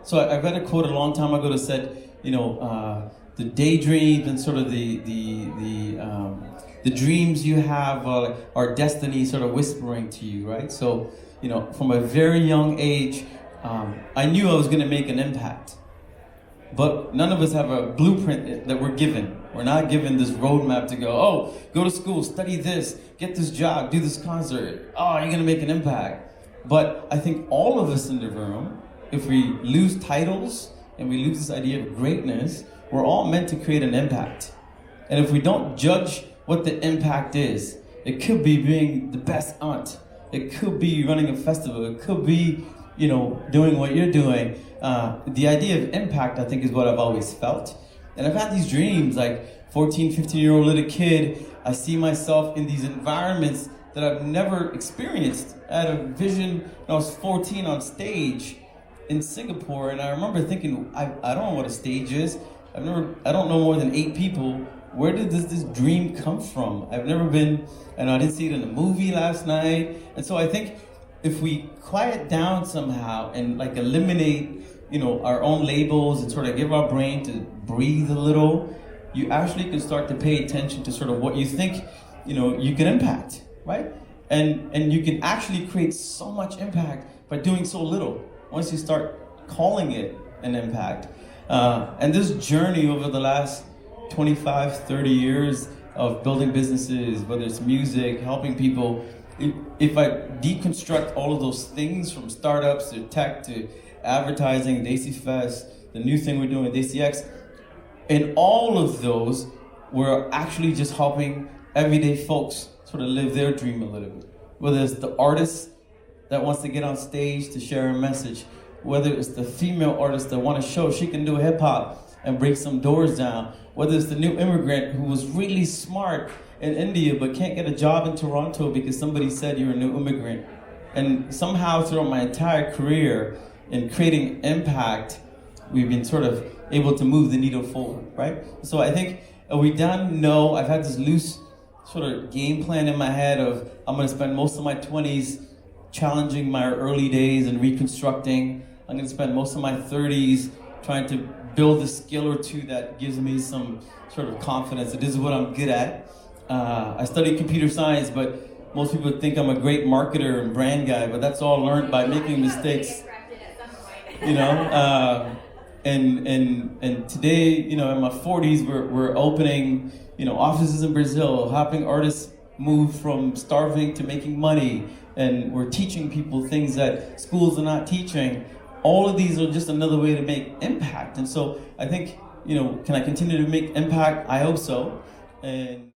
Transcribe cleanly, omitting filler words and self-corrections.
So I read a quote a long time ago that said, the daydreams and sort of the dreams you have are destiny sort of whispering to you, right? So, from a very young age, I knew I was going to make an impact. But none of us have a blueprint that we're given. We're not given this roadmap to go to school, study this, get this job, do this concert. Oh, you're going to make an impact. But I think all of us in the room, if we lose titles and we lose this idea of greatness, we're all meant to create an impact. And if we don't judge what the impact is, it could be being the best aunt. It could be running a festival. It could be, doing what you're doing. The idea of impact, I think, is what I've always felt. And I've had these dreams, like 14, 15-year-old little kid. I see myself in these environments that I've never experienced. I had a vision when I was 14 on stage in Singapore, and I remember thinking, I don't know what a stage is. I don't know more than 8 people. Where did this dream come from? I've never been, and I didn't see it in a movie last night. And so I think if we quiet down somehow and eliminate, our own labels and sort of give our brain to breathe a little, you actually can start to pay attention to sort of what you think, you can impact, right? And you can actually create so much impact by doing so little once you start calling it an impact. And this journey over the last 25, 30 years of building businesses, whether it's music, helping people, if I deconstruct all of those things from startups to tech to advertising, Daisy Fest, the new thing we're doing with DCX, in all of those, we're actually just helping everyday folks sort of live their dream a little bit. Whether it's the artist that wants to get on stage to share a message, whether it's the female artist that wants to show she can do hip hop and break some doors down, whether it's the new immigrant who was really smart in India but can't get a job in Toronto because somebody said you're a new immigrant. And somehow throughout my entire career in creating impact, we've been sort of able to move the needle forward, right? So I think, are we done? No, I've had this loose sort of game plan in my head of I'm going to spend most of my 20s challenging my early days and reconstructing. I'm going to spend most of my 30s trying to build a skill or two that gives me some sort of confidence that this is what I'm good at. I studied computer science, but most people think I'm a great marketer and brand guy, but that's all learned by making mistakes. And today, in my 40s, we're opening, offices in Brazil, helping artists move from starving to making money, and we're teaching people things that schools are not teaching. All of these are just another way to make impact. And so I think, can I continue to make impact? I hope so. And